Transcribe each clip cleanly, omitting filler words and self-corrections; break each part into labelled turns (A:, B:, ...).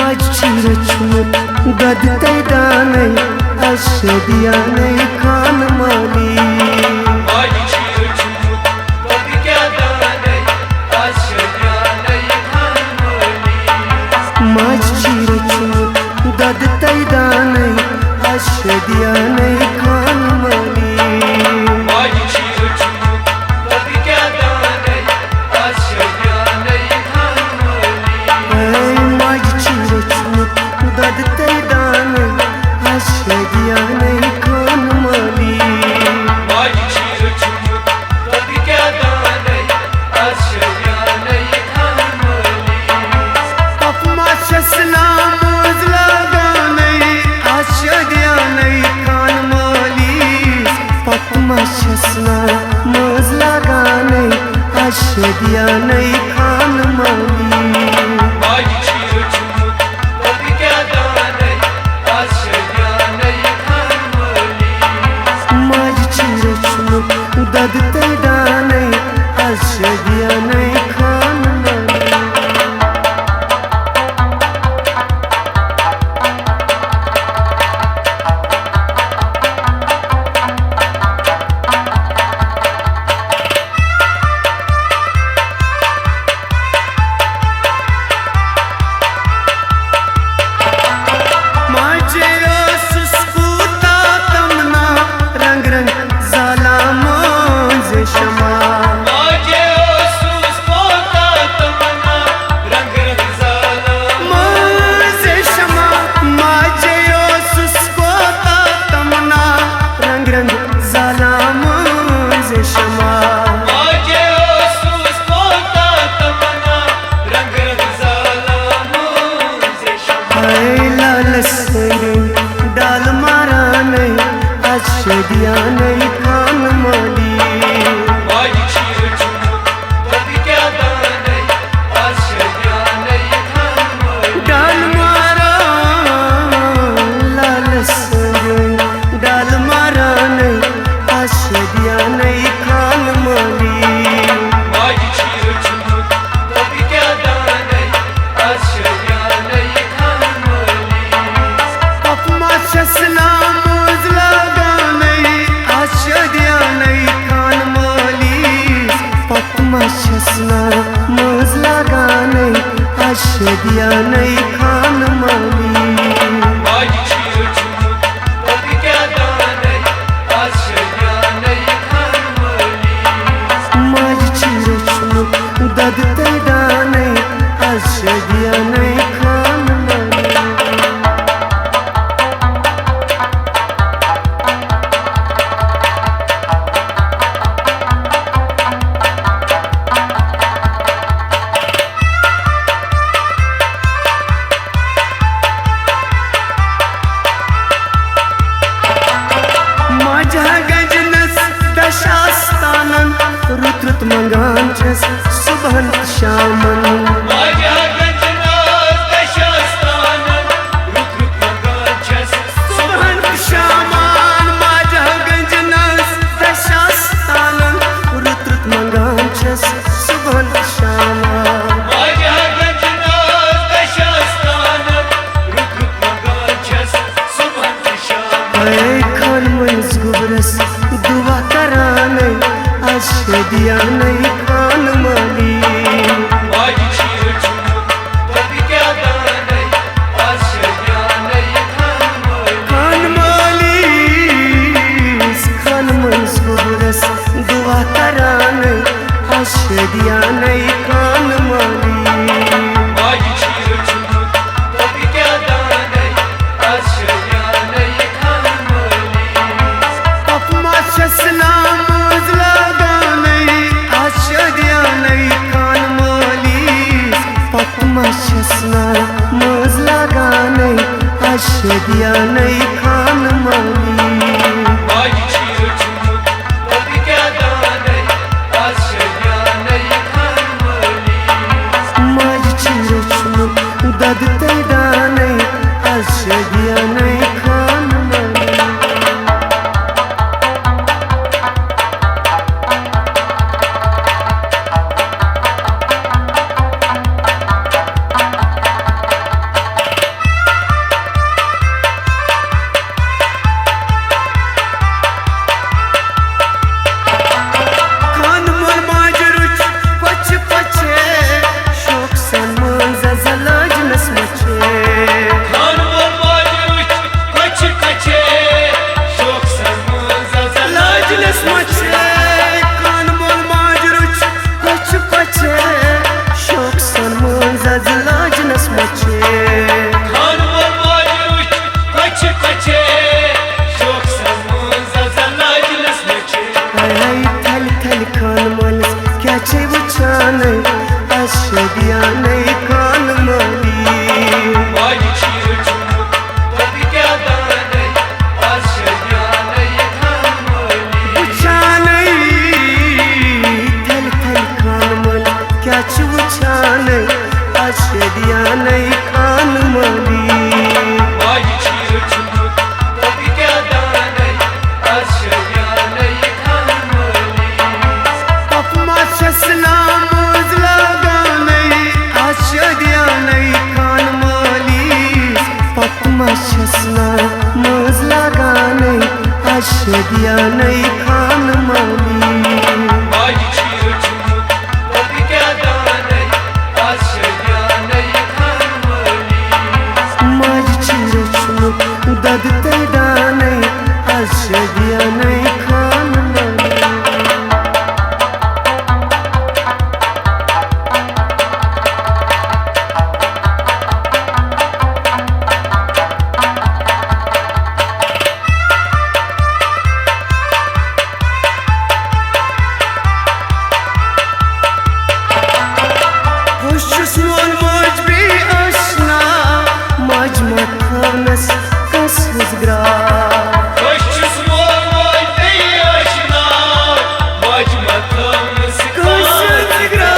A: माझी रचून गदतै दानै अशदियानै खान माली माझी रचून गदक्या दानै अशदियानै खान माली माझी रचून गदतै दानै अशदियानै खान माली अशदियानै खान माली माझी रचून गदक्या दानै अशदियानै खान माली माझी रचून गदतै दानै अशदियानै खान अशदियानै खान माली माझी रचून गदक्या दानै अशदियानै खान माली डाल मारा लाल संग डाल मारा नै अशदियानै खान माली माझी रचून गदक्या दानै अशदियानै खान माली अपमा शसना शसना मजला गानै अशदियानै खान माली माझी रचून गदक्या दानै अशदियानै खान माली माझी रचून गदतै दानै अशदियानै खान माली रुद्रुत मंगांचस सुबहन शामन माझ्या गंजनास दशास्तानन रुद्रुत मंगांचस सुबहन शामन माझ्या गंजनास दशास्तानन रुद्रुत मंगांचस सुबहन शामन माझ्या गंजनास दशास्तानन रुद्रुत मंगांचस सुबहन शामन ऐ खान मयस गुबरस दुआ करानै अशदियानै खान माली माझी रचून गदक्या दानै अशदियानै खान माली खान माली खान मंसूरस दुआ करानै अशदियानै खान माली माझी रचून गदक्या दानै अशदियानै खान माली अपमा शसना शसना मजला गानै अशदियानै खान माली माझी रचून गदक्या दानै अशदियानै खान माली माझी रचून गदतै दानै अशदियानै खान माली नाही खान मली
B: माझी चिर चुमूक बघित्या दानई आश्रया नाही खान मली
A: पप्मा शसना मोजला गानई आश्रया नाही खान मली पप्मा शसना मोजला गानई आश्रया नाही खान मली
B: माझी चिर चुमूक बघित्या दानई आश्रया नाही खान मली
A: माझी चिरचूक ददतय दानई आश्रया नाही खान मली खुशस्मान मज भी आशना मज मखानस कसस ग्रा
B: Başçısı olmay değil aşina Bacma tanrısı
A: कसस ग्रा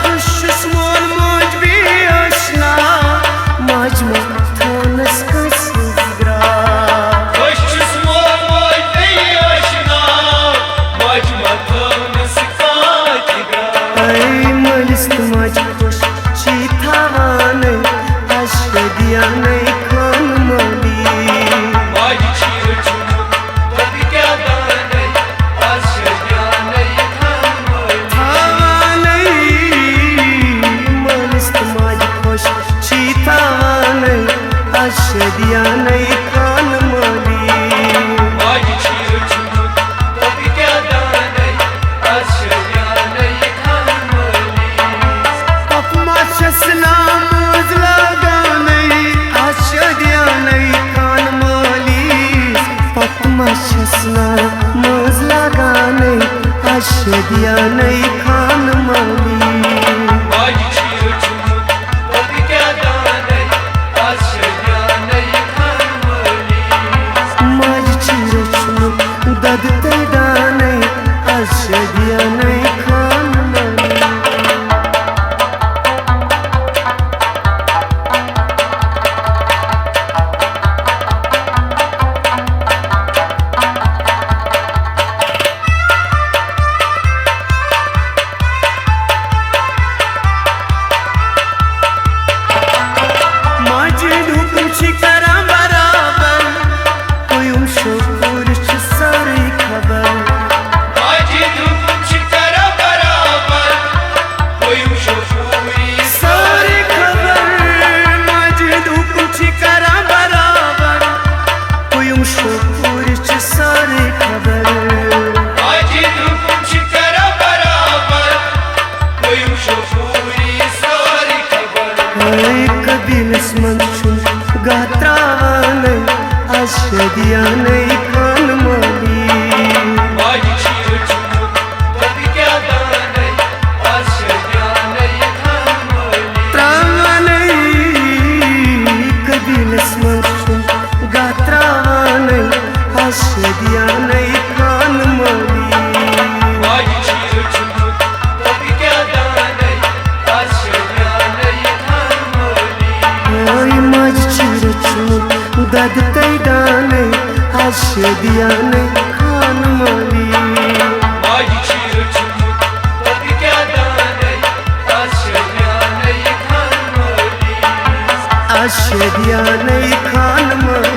A: खुशस्मान मज भी आशना मज मखानस कसस ग्रा
B: Başçısı olmay değil aşina Bacma tanrısı kaçıra
A: ऐ मलिस्त मज खुश चिथावान आश्रया नहीं खान मली
B: Bacı çiğ çubuk Tabi kâdanay Aşırya ney kanmay
A: थावानै मलिस्त मज खुश चिथावान आश्रया नहीं खान मली
B: Bacı çiğ çubuk Tabi kâdanay Aşırya ney kanmay
A: पप्मा शसना मोजला गानई आश्रया नहीं खान मली पप्मा शसना मोजला गानई आश्रया नहीं खान मली
B: Bacı çiğ çubuk Tabi kâdanay Aşırya ney kanmay
A: माझी चिरचूक ददतय दानई आश्रया नहीं खान मली माझी धुकूची करा बराबर कोयुम शोकुरच सारी खबर
B: Bacı dupuk çıkara beraber Koyum şofuri
A: सारी खबर माझी धुकूची करा बराबर कोयुम शोकुरच सारी खबर
B: Bacı dupuk çıkara beraber Koyum şofuri sarı kabar
A: एक दिवस मनशून गात्रावान आश्रया नहीं खान मली
B: Bacı çiğ çubuk Tabi kâdanay Aşırya ney kanmay
A: त्रावानै कदिलस मनशून गात्रावान आश्रया नहीं खान मली
B: Bacı çiğ çubuk Tabi kâdanay Aşırya ney kanmay
A: ओय माझी चिरचूक ददतय दानई आश्रया नहीं खान मली
B: Bacı çiğ çubuk Tabi kâdanay Aşırya ney kanmay
A: आश्रया नहीं खान मली